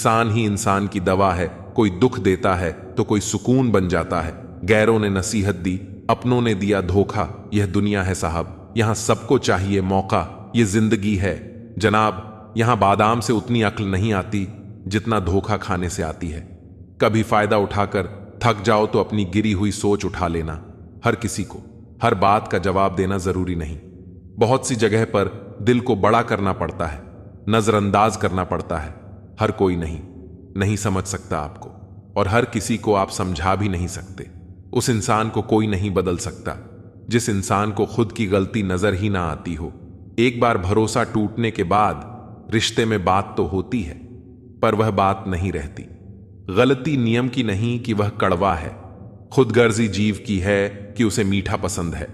इंसान ही इंसान की दवा है। कोई दुख देता है तो कोई सुकून बन जाता है। गैरों ने नसीहत दी, अपनों ने दिया धोखा। यह दुनिया है साहब, यहां सबको चाहिए मौका। यह जिंदगी है जनाब, यहां बादाम से उतनी अक्ल नहीं आती जितना धोखा खाने से आती है। कभी फायदा उठाकर थक जाओ तो अपनी गिरी हुई सोच उठा लेना। हर किसी को हर बात का जवाब देना जरूरी नहीं। बहुत सी जगह पर दिल को बड़ा करना पड़ता है, नजरअंदाज करना पड़ता है। हर कोई नहीं समझ सकता आपको, और हर किसी को आप समझा भी नहीं सकते। उस इंसान को कोई नहीं बदल सकता जिस इंसान को खुद की गलती नजर ही ना आती हो। एक बार भरोसा टूटने के बाद रिश्ते में बात तो होती है, पर वह बात नहीं रहती। गलती नियम की नहीं कि वह कड़वा है, खुदगर्जी जीव की है कि उसे मीठा पसंद है।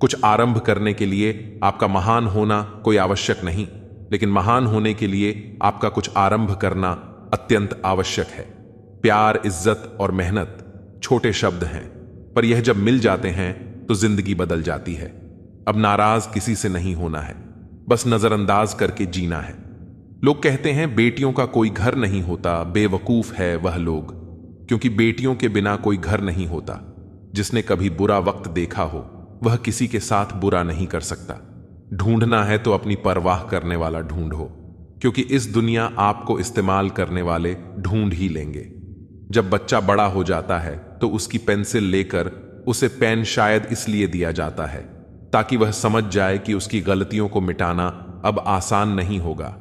कुछ आरंभ करने के लिए आपका महान होना कोई आवश्यक नहीं, लेकिन महान होने के लिए आपका कुछ आरंभ करना अत्यंत आवश्यक है। प्यार, इज्जत और मेहनत छोटे शब्द हैं, पर यह जब मिल जाते हैं तो जिंदगी बदल जाती है। अब नाराज किसी से नहीं होना है, बस नजरअंदाज करके जीना है। लोग कहते हैं बेटियों का कोई घर नहीं होता, बेवकूफ है वह लोग, क्योंकि बेटियों के बिना कोई घर नहीं होता। जिसने कभी बुरा वक्त देखा हो वह किसी के साथ बुरा नहीं कर सकता। ढूंढना है तो अपनी परवाह करने वाला ढूंढो, क्योंकि इस दुनिया आपको इस्तेमाल करने वाले ढूंढ ही लेंगे। जब बच्चा बड़ा हो जाता है तो उसकी पेंसिल लेकर उसे पेन शायद इसलिए दिया जाता है ताकि वह समझ जाए कि उसकी गलतियों को मिटाना अब आसान नहीं होगा।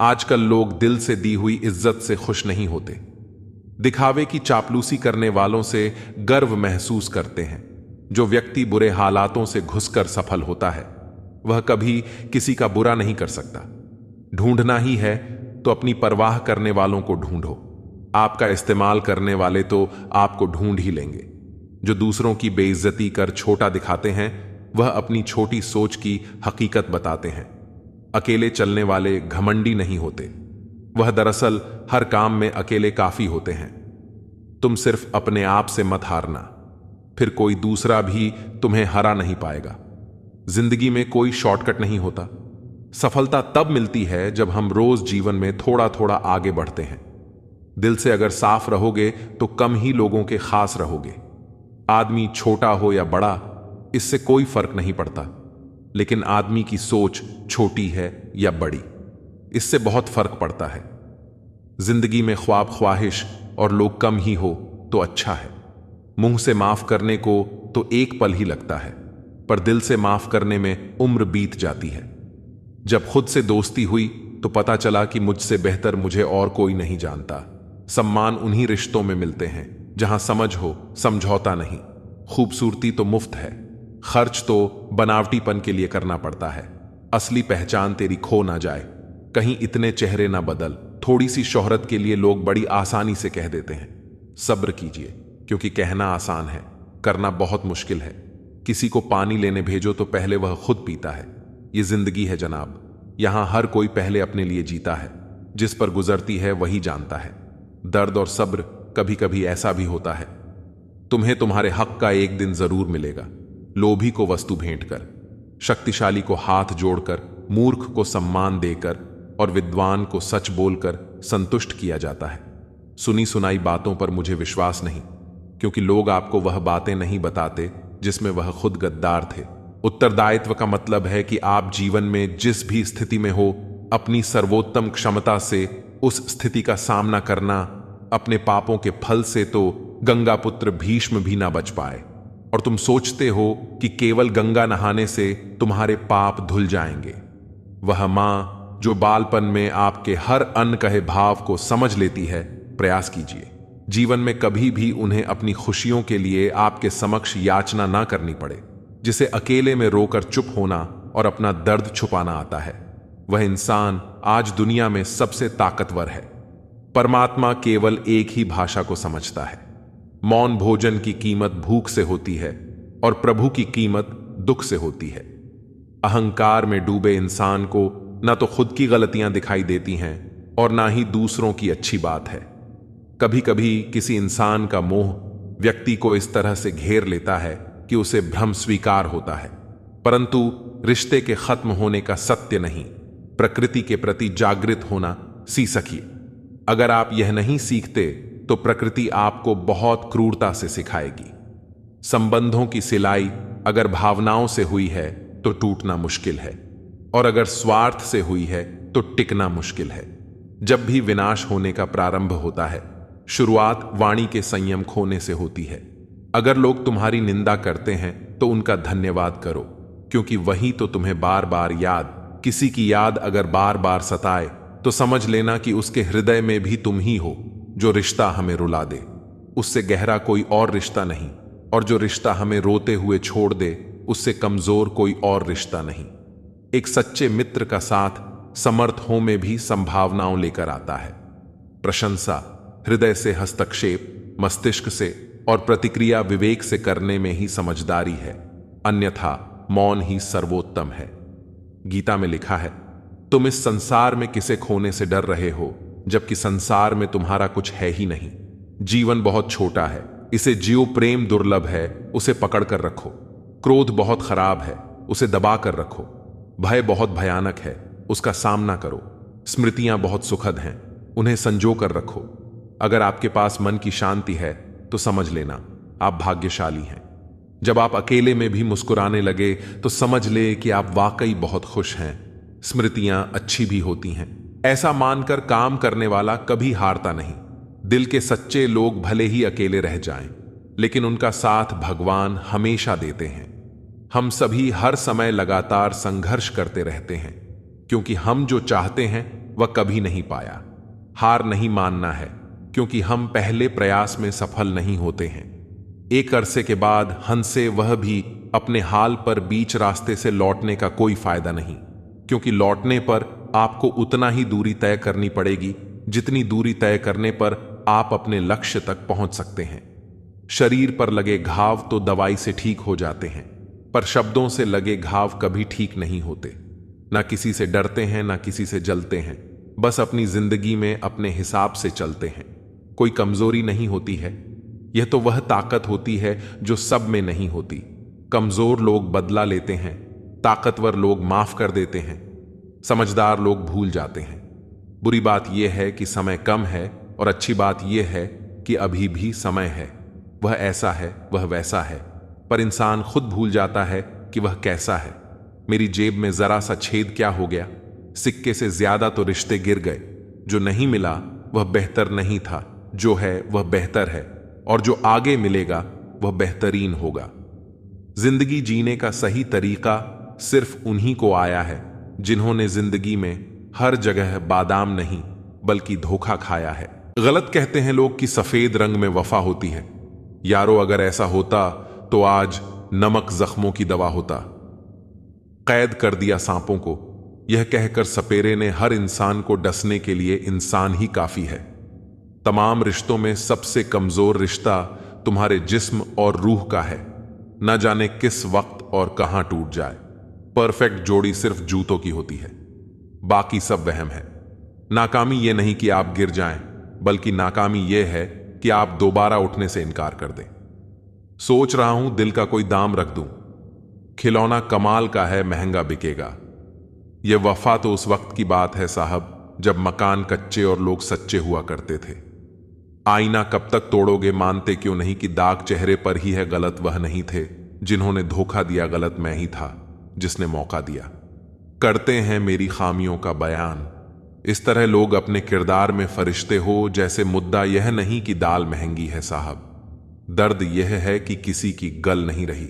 आजकल लोग दिल से दी हुई इज्जत से खुश नहीं होते, दिखावे की चापलूसी करने वालों से गर्व महसूस करते हैं। जो व्यक्ति बुरे हालातों से घुसकर सफल होता है वह कभी किसी का बुरा नहीं कर सकता। ढूंढना ही है तो अपनी परवाह करने वालों को ढूंढो। आपका इस्तेमाल करने वाले तो आपको ढूंढ ही लेंगे। जो दूसरों की बेइज्जती कर छोटा दिखाते हैं वह अपनी छोटी सोच की हकीकत बताते हैं। अकेले चलने वाले घमंडी नहीं होते, वह दरअसल हर काम में अकेले काफी होते हैं। तुम सिर्फ अपने आप से मत हारना, फिर कोई दूसरा भी तुम्हें हरा नहीं पाएगा। जिंदगी में कोई शॉर्टकट नहीं होता। सफलता तब मिलती है जब हम रोज जीवन में थोड़ा थोड़ा आगे बढ़ते हैं। दिल से अगर साफ रहोगे तो कम ही लोगों के खास रहोगे। आदमी छोटा हो या बड़ा इससे कोई फर्क नहीं पड़ता, लेकिन आदमी की सोच छोटी है या बड़ी, इससे बहुत फर्क पड़ता है। जिंदगी में ख्वाब ख्वाहिश और लोग कम ही हो तो अच्छा है। मुंह से माफ करने को तो एक पल ही लगता है, पर दिल से माफ करने में उम्र बीत जाती है। जब खुद से दोस्ती हुई तो पता चला कि मुझसे बेहतर मुझे और कोई नहीं जानता। सम्मान उन्हीं रिश्तों में मिलते हैं जहां समझ हो, समझौता नहीं। खूबसूरती तो मुफ्त है, खर्च तो बनावटीपन के लिए करना पड़ता है। असली पहचान तेरी खो ना जाए, कहीं इतने चेहरे ना बदल। थोड़ी सी शोहरत के लिए लोग बड़ी आसानी से कह देते हैं। सब्र कीजिए, क्योंकि कहना आसान है, करना बहुत मुश्किल है। किसी को पानी लेने भेजो तो पहले वह खुद पीता है। ये जिंदगी है जनाब, यहां हर कोई पहले अपने लिए जीता है। जिस पर गुजरती है वही जानता है। दर्द और सब्र कभी कभी ऐसा भी होता है। तुम्हें तुम्हारे हक का एक दिन जरूर मिलेगा। लोभी को वस्तु भेंट कर, शक्तिशाली को हाथ जोड़कर, मूर्ख को सम्मान देकर और विद्वान को सच बोलकर संतुष्ट किया जाता है। सुनी सुनाई बातों पर मुझे विश्वास नहीं, क्योंकि लोग आपको वह बातें नहीं बताते जिसमें वह खुद गद्दार थे। उत्तरदायित्व का मतलब है कि आप जीवन में जिस भी स्थिति में हो अपनी सर्वोत्तम क्षमता से उस स्थिति का सामना करना। अपने पापों के फल से तो गंगा पुत्र भीष्म भी ना बच पाए, और तुम सोचते हो कि केवल गंगा नहाने से तुम्हारे पाप धुल जाएंगे। वह मां जो बालपन में आपके हर अन्न कहे भाव को समझ लेती है, प्रयास कीजिए जीवन में कभी भी उन्हें अपनी खुशियों के लिए आपके समक्ष याचना ना करनी पड़े। जिसे अकेले में रोकर चुप होना और अपना दर्द छुपाना आता है, वह इंसान आज दुनिया में सबसे ताकतवर है। परमात्मा केवल एक ही भाषा को समझता है। मौन भोजन की कीमत भूख से होती है और प्रभु की कीमत दुख से होती है। अहंकार में डूबे इंसान को ना तो खुद की गलतियां दिखाई देती हैं और ना ही दूसरों की अच्छी बात है। कभी कभी किसी इंसान का मोह व्यक्ति को इस तरह से घेर लेता है कि उसे भ्रम स्वीकार होता है, परंतु रिश्ते के खत्म होने का सत्य नहीं। प्रकृति के प्रति जागृत होना सीखिए। अगर आप यह नहीं सीखते तो प्रकृति आपको बहुत क्रूरता से सिखाएगी। संबंधों की सिलाई अगर भावनाओं से हुई है तो टूटना मुश्किल है, और अगर स्वार्थ से हुई है तो टिकना मुश्किल है। जब भी विनाश होने का प्रारंभ होता है, शुरुआत वाणी के संयम खोने से होती है। अगर लोग तुम्हारी निंदा करते हैं तो उनका धन्यवाद करो, क्योंकि वही तो तुम्हें बार बार याद, किसी की याद अगर बार बार सताए तो समझ लेना कि उसके हृदय में भी तुम ही हो। जो रिश्ता हमें रुला दे उससे गहरा कोई और रिश्ता नहीं, और जो रिश्ता हमें रोते हुए छोड़ दे उससे कमजोर कोई और रिश्ता नहीं। एक सच्चे मित्र का साथ समर्थों में भी संभावनाओं लेकर आता है। प्रशंसा हृदय से, हस्तक्षेप मस्तिष्क से, और प्रतिक्रिया विवेक से करने में ही समझदारी है, अन्यथा मौन ही सर्वोत्तम है। गीता में लिखा है, तुम इस संसार में किसे खोने से डर रहे हो, जबकि संसार में तुम्हारा कुछ है ही नहीं। जीवन बहुत छोटा है, इसे जियो। प्रेम दुर्लभ है, उसे पकड़ कर रखो। क्रोध बहुत खराब है, उसे दबा कर रखो। भय बहुत भयानक है, उसका सामना करो। स्मृतियां बहुत सुखद हैं, उन्हें संजो कर रखो। अगर आपके पास मन की शांति है तो समझ लेना आप भाग्यशाली हैं। जब आप अकेले में भी मुस्कुराने लगे तो समझ ले कि आप वाकई बहुत खुश हैं। स्मृतियां अच्छी भी होती हैं, ऐसा मानकर काम करने वाला कभी हारता नहीं। दिल के सच्चे लोग भले ही अकेले रह जाएं, लेकिन उनका साथ भगवान हमेशा देते हैं। हम सभी हर समय लगातार संघर्ष करते रहते हैं, क्योंकि हम जो चाहते हैं वह कभी नहीं पाया। हार नहीं मानना है, क्योंकि हम पहले प्रयास में सफल नहीं होते हैं। एक अरसे के बाद हंसे वह भी अपने हाल पर बीच रास्ते से लौटने का कोई फायदा नहीं, क्योंकि लौटने पर आपको उतना ही दूरी तय करनी पड़ेगी जितनी दूरी तय करने पर आप अपने लक्ष्य तक पहुंच सकते हैं। शरीर पर लगे घाव तो दवाई से ठीक हो जाते हैं, पर शब्दों से लगे घाव कभी ठीक नहीं होते। ना किसी से डरते हैं, ना किसी से जलते हैं, बस अपनी जिंदगी में अपने हिसाब से चलते हैं। कोई कमजोरी नहीं होती है, यह तो वह ताकत होती है जो सब में नहीं होती। कमजोर लोग बदला लेते हैं, ताकतवर लोग माफ कर देते हैं, समझदार लोग भूल जाते हैं। बुरी बात यह है कि समय कम है, और अच्छी बात यह है कि अभी भी समय है। वह ऐसा है, वह वैसा है, पर इंसान खुद भूल जाता है कि वह कैसा है। मेरी जेब में जरा सा छेद क्या हो गया, सिक्के से ज्यादा तो रिश्ते गिर गए। जो नहीं मिला वह बेहतर नहीं था, जो है वह बेहतर है, और जो आगे मिलेगा वह बेहतरीन होगा। जिंदगी जीने का सही तरीका सिर्फ उन्हीं को आया है जिन्होंने जिंदगी में हर जगह बादाम नहीं बल्कि धोखा खाया है। गलत कहते हैं लोग कि सफेद रंग में वफा होती है। यारो, अगर ऐसा होता तो आज नमक जख्मों की दवा होता। कैद कर दिया सांपों को, यह कहकर सपेरे ने हर इंसान को डसने के लिए इंसान ही काफी है। तमाम रिश्तों में सबसे कमजोर रिश्ता तुम्हारे जिस्म और रूह का है। न जाने किस वक्त और कहां टूट जाए। परफेक्ट जोड़ी सिर्फ जूतों की होती है, बाकी सब वहम है। नाकामी यह नहीं कि आप गिर जाएं, बल्कि नाकामी यह है कि आप दोबारा उठने से इनकार कर दें। सोच रहा हूं दिल का कोई दाम रख दूं। खिलौना कमाल का है, महंगा बिकेगा। यह वफा तो उस वक्त की बात है साहब, जब मकान कच्चे और लोग सच्चे हुआ करते थे। आईना कब तक तोड़ोगे, मानते क्यों नहीं कि दाग चेहरे पर ही है, गलत वह नहीं थे जिन्होंने धोखा दिया, गलत मैं ही था जिसने मौका दिया। करते हैं मेरी खामियों का बयान। इस तरह लोग अपने किरदार में फरिश्ते हो, जैसे मुद्दा यह नहीं कि दाल महंगी है साहब, दर्द यह है कि किसी की गल नहीं रही।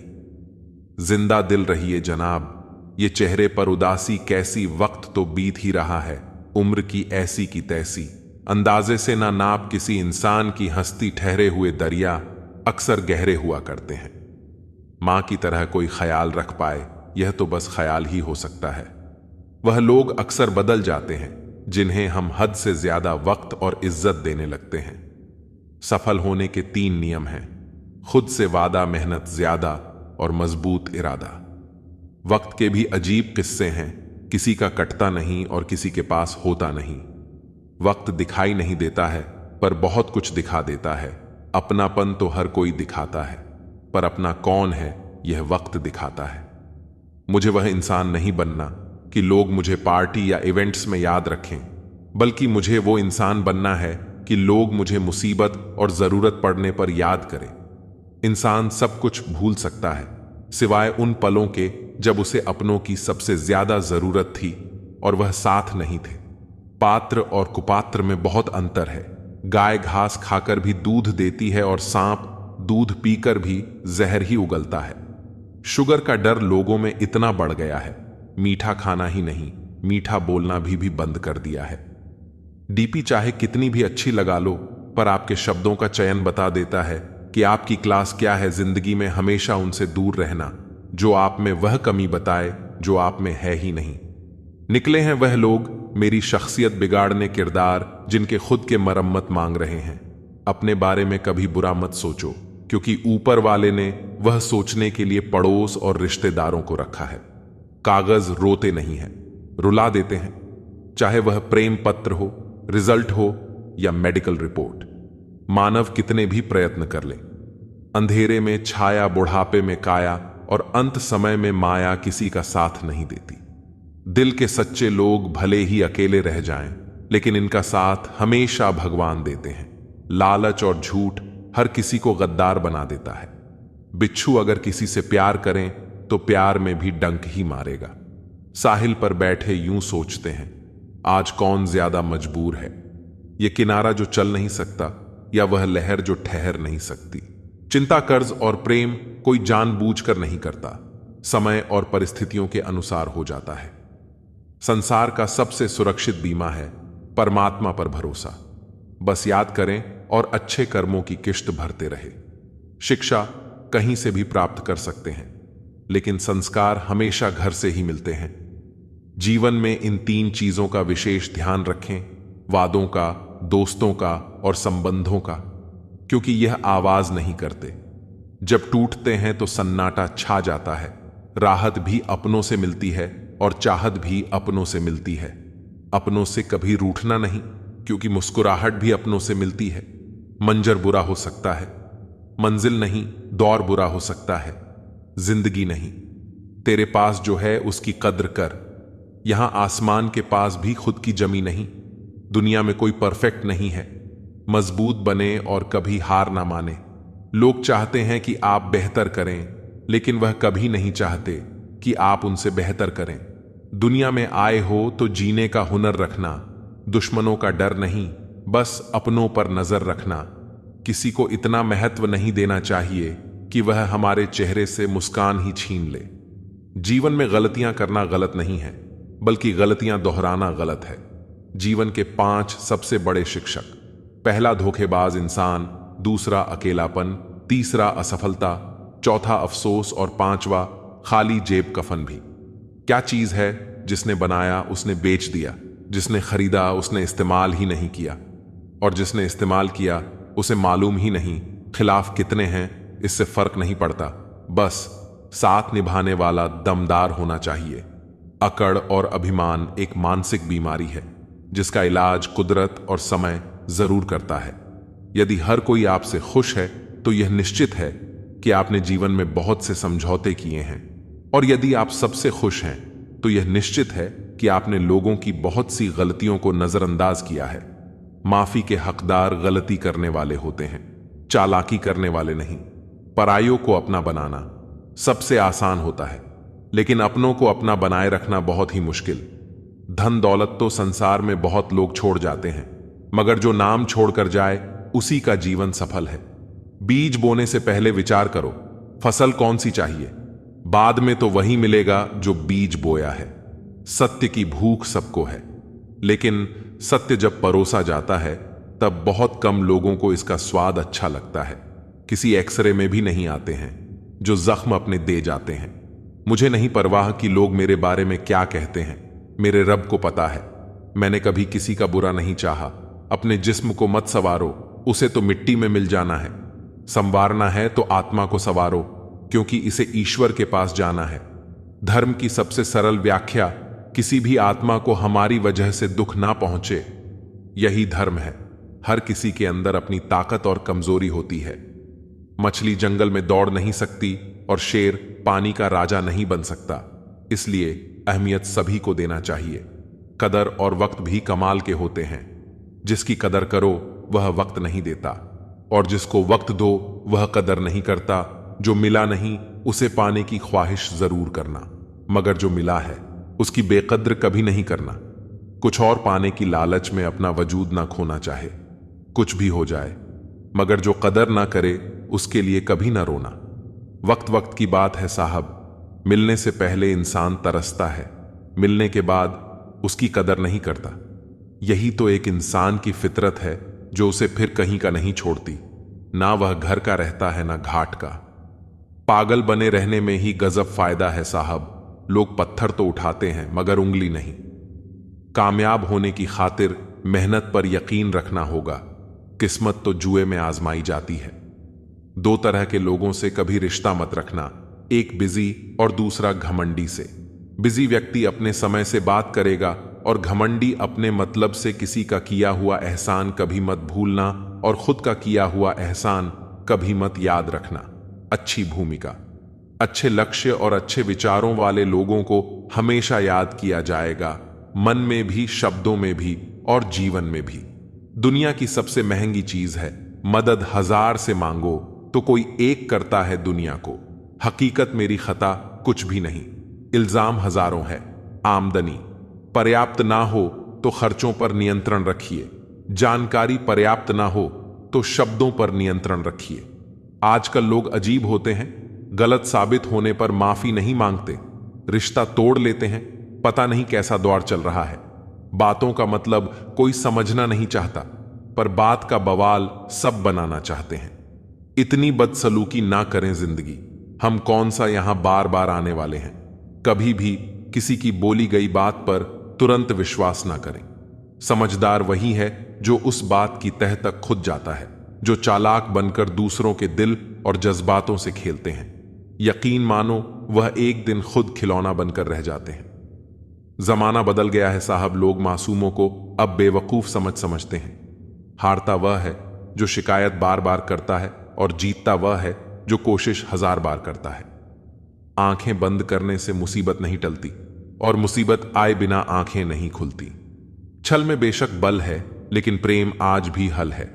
जिंदा दिल रहिए जनाब, ये चेहरे पर उदासी कैसी, वक्त तो बीत ही रहा है, उम्र की ऐसी की तैसी। अंदाजे से ना नाप किसी इंसान की हस्ती, ठहरे हुए दरिया अक्सर गहरे हुआ करते हैं। मां की तरह कोई ख्याल रख पाए, यह तो बस ख्याल ही हो सकता है। वह लोग अक्सर बदल जाते हैं जिन्हें हम हद से ज्यादा वक्त और इज्जत देने लगते हैं। सफल होने के 3 नियम हैं: खुद से वादा, मेहनत ज्यादा और मजबूत इरादा। वक्त के भी अजीब किस्से हैं, किसी का कटता नहीं और किसी के पास होता नहीं। वक्त दिखाई नहीं देता है पर बहुत कुछ दिखा देता है। अपनापन तो हर कोई दिखाता है, पर अपना कौन है यह वक्त दिखाता है। मुझे वह इंसान नहीं बनना कि लोग मुझे पार्टी या इवेंट्स में याद रखें। बल्कि मुझे वो इंसान बनना है कि लोग मुझे मुसीबत और जरूरत पड़ने पर याद करें। इंसान सब कुछ भूल सकता है सिवाय उन पलों के जब उसे अपनों की सबसे ज्यादा जरूरत थी और वह साथ नहीं थे। पात्र और कुपात्र में बहुत अंतर है। गाय घास खाकर भी दूध देती है और सांप दूध पीकर भी जहर ही उगलता है। शुगर का डर लोगों में इतना बढ़ गया है, मीठा खाना ही नहीं, मीठा बोलना भी बंद कर दिया है। डीपी चाहे कितनी भी अच्छी लगा लो, पर आपके शब्दों का चयन बता देता है कि आपकी क्लास क्या है। जिंदगी में हमेशा उनसे दूर रहना जो आप में वह कमी बताए जो आप में है ही नहीं। निकले हैं वह लोग मेरी शख्सियत बिगाड़ने, किरदार जिनके खुद के मरम्मत मांग रहे हैं। अपने बारे में कभी बुरा मत सोचो, क्योंकि ऊपर वाले ने वह सोचने के लिए पड़ोस और रिश्तेदारों को रखा है। कागज रोते नहीं है, रुला देते हैं, चाहे वह प्रेम पत्र हो, रिजल्ट हो या मेडिकल रिपोर्ट। मानव कितने भी प्रयत्न कर ले, अंधेरे में छाया, बुढ़ापे में काया और अंत समय में माया किसी का साथ नहीं देती। दिल के सच्चे लोग भले ही अकेले रह जाएं, लेकिन इनका साथ हमेशा भगवान देते हैं। लालच और झूठ हर किसी को गद्दार बना देता है। बिच्छू अगर किसी से प्यार करें तो प्यार में भी डंक ही मारेगा। साहिल पर बैठे यूं सोचते हैं, आज कौन ज्यादा मजबूर है, ये किनारा जो चल नहीं सकता या वह लहर जो ठहर नहीं सकती। चिंता, कर्ज और प्रेम कोई जानबूझकर नहीं करता, समय और परिस्थितियों के अनुसार हो जाता है। संसार का सबसे सुरक्षित बीमा है परमात्मा पर भरोसा। बस याद करें और अच्छे कर्मों की किश्त भरते रहे। शिक्षा कहीं से भी प्राप्त कर सकते हैं, लेकिन संस्कार हमेशा घर से ही मिलते हैं। जीवन में इन 3 चीजों का विशेष ध्यान रखें, वादों का, दोस्तों का और संबंधों का, क्योंकि यह आवाज नहीं करते। जब टूटते हैं तो सन्नाटा छा जाता है। राहत भी अपनों से मिलती है और चाहत भी अपनों से मिलती है। अपनों से कभी रूठना नहीं, क्योंकि मुस्कुराहट भी अपनों से मिलती है। मंजर बुरा हो सकता है, मंजिल नहीं, दौर बुरा हो सकता है, जिंदगी नहीं। तेरे पास जो है उसकी कद्र कर। यहां आसमान के पास भी खुद की जमी नहीं। दुनिया में कोई परफेक्ट नहीं है। मजबूत बने और कभी हार ना माने। लोग चाहते हैं कि आप बेहतर करें, लेकिन वह कभी नहीं चाहते कि आप उनसे बेहतर करें। दुनिया में आए हो तो जीने का हुनर रखना, दुश्मनों का डर नहीं, बस अपनों पर नजर रखना। किसी को इतना महत्व नहीं देना चाहिए कि वह हमारे चेहरे से मुस्कान ही छीन ले। जीवन में गलतियां करना गलत नहीं है, बल्कि गलतियां दोहराना गलत है। जीवन के 5 सबसे बड़े शिक्षक: पहला धोखेबाज इंसान, दूसरा अकेलापन, तीसरा असफलता, चौथा अफसोस और 5वां खाली जेब कफन भी। क्या चीज है जिसने बनाया उसने बेच दिया, जिसने खरीदा उसने इस्तेमाल ही नहीं किया, और जिसने इस्तेमाल किया उसे मालूम ही नहीं खिलाफ कितने हैं, इससे फर्क नहीं पड़ता। बस साथ निभाने वाला दमदार होना चाहिए। अकड़ और अभिमान एक मानसिक बीमारी है जिसका इलाज कुदरत और समय जरूर करता है। यदि हर कोई आपसे खुश है तो यह निश्चित है कि आपने जीवन में बहुत से समझौते किए हैं, और यदि आप सबसे खुश हैं तो यह निश्चित है कि आपने लोगों की बहुत सी गलतियों को नजरअंदाज किया है। माफी के हकदार गलती करने वाले होते हैं, चालाकी करने वाले नहीं। परायों को अपना बनाना सबसे आसान होता है, लेकिन अपनों को अपना बनाए रखना बहुत ही मुश्किल। धन दौलत तो संसार में बहुत लोग छोड़ जाते हैं, मगर जो नाम छोड़कर जाए उसी का जीवन सफल है। बीज बोने से पहले विचार करो फसल कौन सी चाहिए, बाद में तो वही मिलेगा जो बीज बोया है। सत्य की भूख सबको है, लेकिन सत्य जब परोसा जाता है तब बहुत कम लोगों को इसका स्वाद अच्छा लगता है। किसी एक्सरे में भी नहीं आते हैं जो जख्म अपने दे जाते हैं। मुझे नहीं परवाह कि लोग मेरे बारे में क्या कहते हैं, मेरे रब को पता है। मैंने कभी किसी का बुरा नहीं चाहा। अपने जिस्म को मत सवारो, उसे तो मिट्टी में मिल जाना है। संवारना है तो आत्मा को सवारो, क्योंकि इसे ईश्वर के पास जाना है। धर्म की सबसे सरल व्याख्या, किसी भी आत्मा को हमारी वजह से दुख ना पहुंचे, यही धर्म है। हर किसी के अंदर अपनी ताकत और कमजोरी होती है। मछली जंगल में दौड़ नहीं सकती और शेर पानी का राजा नहीं बन सकता, इसलिए अहमियत सभी को देना चाहिए। कदर और वक्त भी कमाल के होते हैं। जिसकी कदर करो वह वक्त नहीं देता, और जिसको वक्त दो वह कदर नहीं करता। जो मिला नहीं उसे पाने की ख्वाहिश जरूर करना, मगर जो मिला है उसकी बेकद्र कभी नहीं करना। कुछ और पाने की लालच में अपना वजूद ना खोना चाहे। कुछ भी हो जाए, मगर जो कदर ना करे उसके लिए कभी ना रोना। वक्त वक्त की बात है साहब, मिलने से पहले इंसान तरसता है, मिलने के बाद उसकी कदर नहीं करता। यही तो एक इंसान की फितरत है जो उसे फिर कहीं का नहीं छोड़ती। ना वह घर का रहता है ना घाट का। पागल बने रहने में ही गजब फायदा है साहब। लोग पत्थर तो उठाते हैं मगर उंगली नहीं। कामयाब होने की खातिर मेहनत पर यकीन रखना होगा। किस्मत तो जुए में आजमाई जाती है। दो तरह के लोगों से कभी रिश्ता मत रखना, एक बिजी और दूसरा घमंडी से। बिजी व्यक्ति अपने समय से बात करेगा और घमंडी अपने मतलब से। किसी का किया हुआ एहसान कभी मत भूलना और खुद का किया हुआ एहसान कभी मत याद रखना। अच्छी भूमिका, अच्छे लक्ष्य और अच्छे विचारों वाले लोगों को हमेशा याद किया जाएगा, मन में भी, शब्दों में भी और जीवन में भी। दुनिया की सबसे महंगी चीज है मदद 1000 से मांगो तो कोई एक करता है दुनिया को। हकीकत मेरी खता कुछ भी नहीं, इल्जाम हजारों है। आमदनी पर्याप्त ना हो तो खर्चों पर नियंत्रण रखिए। जानकारी पर्याप्त ना हो तो शब्दों पर नियंत्रण रखिए। आजकल लोग अजीब होते हैं, गलत साबित होने पर माफी नहीं मांगते, रिश्ता तोड़ लेते हैं। पता नहीं कैसा दौर चल रहा है। बातों का मतलब कोई समझना नहीं चाहता, पर बात का बवाल सब बनाना चाहते हैं। इतनी बदसलूकी ना करें जिंदगी। हम कौन सा यहां बार बार आने वाले हैं। कभी भी किसी की बोली गई बात पर तुरंत विश्वास ना करें। समझदार वही है जो उस बात की तह तक खुद जाता है, जो चालाक बनकर दूसरों के दिल और जज्बातों से खेलते हैं। यकीन मानो वह एक दिन खुद खिलौना बनकर रह जाते हैं। जमाना बदल गया है साहब। लोग मासूमों को अब बेवकूफ समझते हैं। हारता वह है जो शिकायत बार बार करता है और जीतता वह है जो कोशिश 1000 बार करता है। आंखें बंद करने से मुसीबत नहीं टलती और मुसीबत आए बिना आंखें नहीं खुलती। छल में बेशक बल है, लेकिन प्रेम आज भी हल है।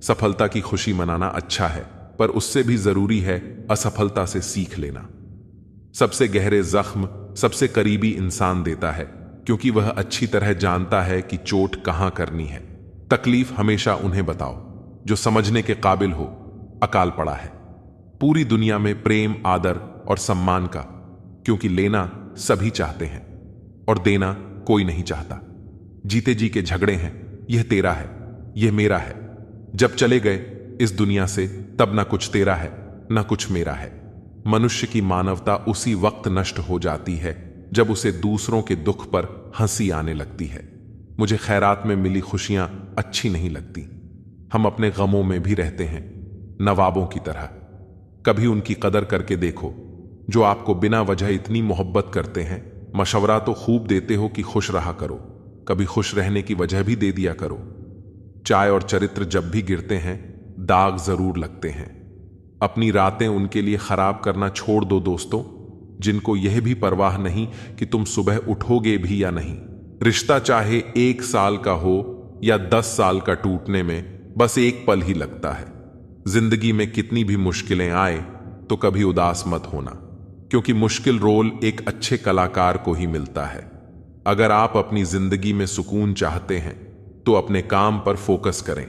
सफलता की खुशी मनाना अच्छा है, पर उससे भी जरूरी है असफलता से सीख लेना। सबसे गहरे जख्म सबसे करीबी इंसान देता है, क्योंकि वह अच्छी तरह जानता है कि चोट कहां करनी है। तकलीफ हमेशा उन्हें बताओ जो समझने के काबिल हो। अकाल पड़ा है पूरी दुनिया में प्रेम, आदर और सम्मान का, क्योंकि लेना सभी चाहते हैं और देना कोई नहीं चाहता। जीते जी के झगड़े हैं, यह तेरा है, यह मेरा है। जब चले गए इस दुनिया से तब ना कुछ तेरा है ना कुछ मेरा है। मनुष्य की मानवता उसी वक्त नष्ट हो जाती है जब उसे दूसरों के दुख पर हंसी आने लगती है। मुझे खैरात में मिली खुशियां अच्छी नहीं लगती। हम अपने गमों में भी रहते हैं नवाबों की तरह। कभी उनकी कदर करके देखो जो आपको बिना वजह इतनी मोहब्बत करते हैं। मशवरा तो खूब देते हो कि खुश रहा करो, कभी खुश रहने की वजह भी दे दिया करो। चाय और चरित्र जब भी गिरते हैं दाग जरूर लगते हैं। अपनी रातें उनके लिए खराब करना छोड़ दो दोस्तों, जिनको यह भी परवाह नहीं कि तुम सुबह उठोगे भी या नहीं। रिश्ता चाहे 1 साल का हो या 10 साल का, टूटने में बस एक पल ही लगता है। जिंदगी में कितनी भी मुश्किलें आए तो कभी उदास मत होना, क्योंकि मुश्किल रोल एक अच्छे कलाकार को ही मिलता है। अगर आप अपनी जिंदगी में सुकून चाहते हैं तो अपने काम पर फोकस करें,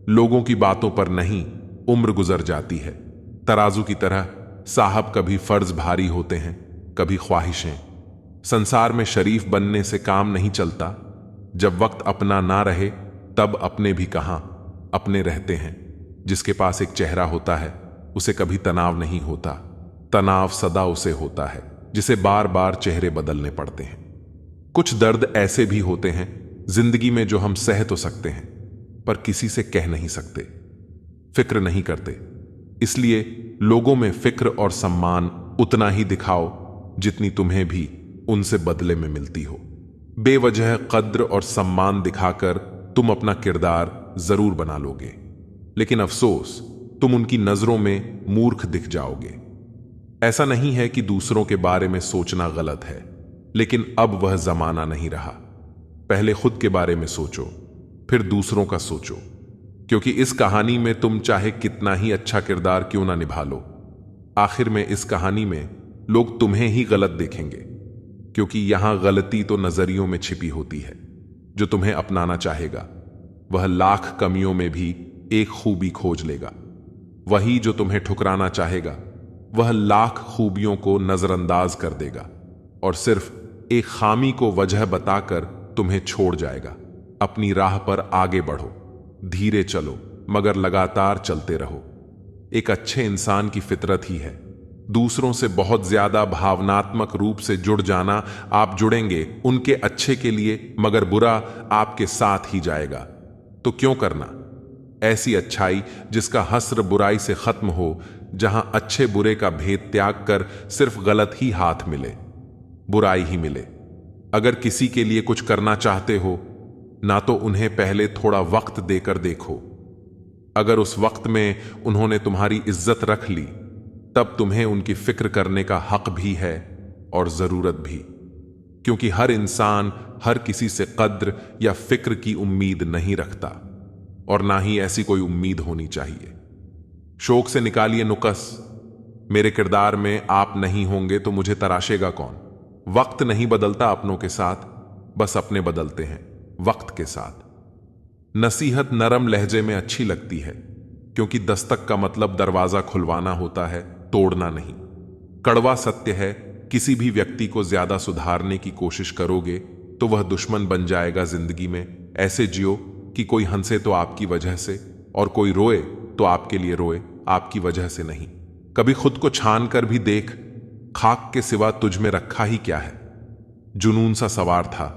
लोगों की बातों पर नहीं। उम्र गुजर जाती है तराजू की तरह साहब, कभी फर्ज भारी होते हैं, कभी ख्वाहिशें। संसार में शरीफ बनने से काम नहीं चलता। जब वक्त अपना ना रहे तब अपने भी कहां अपने रहते हैं। जिसके पास एक चेहरा होता है उसे कभी तनाव नहीं होता। तनाव सदा उसे होता है जिसे बार बार चेहरे बदलने पड़ते हैं। कुछ दर्द ऐसे भी होते हैं जिंदगी में जो हम सह तो सकते हैं पर किसी से कह नहीं सकते, फिक्र नहीं करते। इसलिए लोगों में फिक्र और सम्मान उतना ही दिखाओ जितनी तुम्हें भी उनसे बदले में मिलती हो। बेवजह कद्र और सम्मान दिखाकर तुम अपना किरदार जरूर बना लोगे, लेकिन अफसोस तुम उनकी नजरों में मूर्ख दिख जाओगे। ऐसा नहीं है कि दूसरों के बारे में सोचना गलत है, लेकिन अब वह जमाना नहीं रहा। पहले खुद के बारे में सोचो, फिर दूसरों का सोचो, क्योंकि इस कहानी में तुम चाहे कितना ही अच्छा किरदार क्यों ना निभा लो, आखिर में इस कहानी में लोग तुम्हें ही गलत देखेंगे, क्योंकि यहां गलती तो नजरियों में छिपी होती है। जो तुम्हें अपनाना चाहेगा वह लाख कमियों में भी एक खूबी खोज लेगा। वही जो तुम्हें ठुकराना चाहेगा वह लाख खूबियों को नजरअंदाज कर देगा और सिर्फ एक खामी को वजह बताकर तुम्हें छोड़ जाएगा। अपनी राह पर आगे बढ़ो, धीरे चलो मगर लगातार चलते रहो। एक अच्छे इंसान की फितरत ही है दूसरों से बहुत ज्यादा भावनात्मक रूप से जुड़ जाना। आप जुड़ेंगे उनके अच्छे के लिए, मगर बुरा आपके साथ ही जाएगा। तो क्यों करना ऐसी अच्छाई जिसका हस्र बुराई से खत्म हो, जहां अच्छे बुरे का भेद त्याग कर सिर्फ गलत ही हाथ मिले, बुराई ही मिले। अगर किसी के लिए कुछ करना चाहते हो ना तो उन्हें पहले थोड़ा वक्त देकर देखो। अगर उस वक्त में उन्होंने तुम्हारी इज्जत रख ली तब तुम्हें उनकी फिक्र करने का हक भी है और जरूरत भी, क्योंकि हर इंसान हर किसी से कद्र या फिक्र की उम्मीद नहीं रखता और ना ही ऐसी कोई उम्मीद होनी चाहिए। शौक से निकालिए नुकस, मेरे किरदार में आप नहीं होंगे तो मुझे तराशेगा कौन। वक्त नहीं बदलता अपनों के साथ, बस अपने बदलते हैं वक्त के साथ। नसीहत नरम लहजे में अच्छी लगती है, क्योंकि दस्तक का मतलब दरवाजा खुलवाना होता है, तोड़ना नहीं। कड़वा सत्य है, किसी भी व्यक्ति को ज्यादा सुधारने की कोशिश करोगे तो वह दुश्मन बन जाएगा जिंदगी में। ऐसे जियो कि कोई हंसे तो आपकी वजह से और कोई रोए तो आपके लिए रोए, आपकी वजह से नहीं। कभी खुद को छान कर भी देख, खाक के सिवा तुझ में रखा ही क्या है। जुनून सा सवार था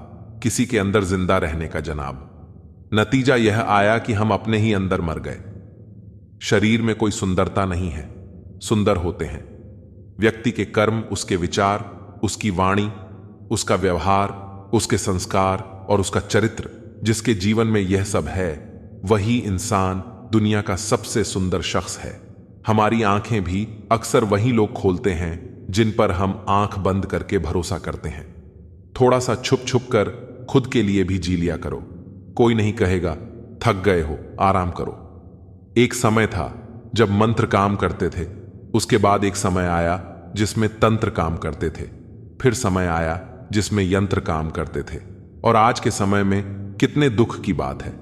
किसी के अंदर जिंदा रहने का जनाब। नतीजा यह आया कि हम अपने ही अंदर मर गए। शरीर में कोई सुंदरता नहीं है, सुंदर होते हैं व्यक्ति के कर्म, उसके विचार, उसकी वाणी, उसका व्यवहार, उसके संस्कार और उसका चरित्र। जिसके जीवन में यह सब है वही इंसान दुनिया का सबसे सुंदर शख्स है। हमारी आंखें भी अक्सर वही लोग खोलते हैं जिन पर हम आंख बंद करके भरोसा करते हैं। थोड़ा सा छुप छुप कर खुद के लिए भी जी लिया करो। कोई नहीं कहेगा थक गए हो, आराम करो। एक समय था जब मंत्र काम करते थे, उसके बाद एक समय आया जिसमें तंत्र काम करते थे, फिर समय आया जिसमें यंत्र काम करते थे, और आज के समय में कितने दुख की बात है,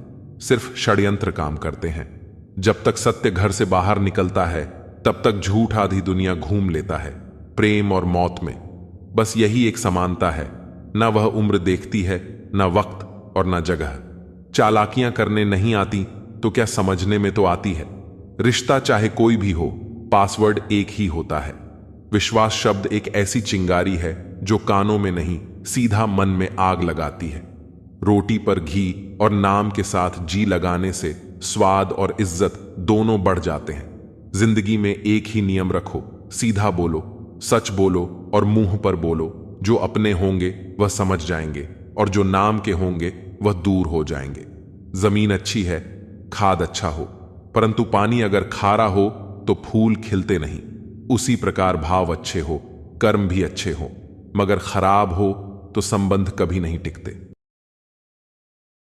सिर्फ षड्यंत्र काम करते हैं। जब तक सत्य घर से बाहर निकलता है तब तक झूठ आधी दुनिया घूम लेता है। प्रेम और मौत में बस यही एक समानता है, ना वह उम्र देखती है, ना वक्त और ना जगह। चालाकियां करने नहीं आती तो क्या समझने में तो आती है। रिश्ता चाहे कोई भी हो, पासवर्ड एक ही होता है। विश्वास शब्द एक ऐसी चिंगारी है जो कानों में नहीं सीधा मन में आग लगाती है। रोटी पर घी और नाम के साथ जी लगाने से स्वाद और इज्जत दोनों बढ़ जाते हैं। जिंदगी में एक ही नियम रखो, सीधा बोलो, सच बोलो और मुंह पर बोलो। जो अपने होंगे वह समझ जाएंगे और जो नाम के होंगे वह दूर हो जाएंगे। जमीन अच्छी है, खाद अच्छा हो, परंतु पानी अगर खारा हो तो फूल खिलते नहीं। उसी प्रकार भाव अच्छे हो, कर्म भी अच्छे हो, मगर खराब हो तो संबंध कभी नहीं टिकते।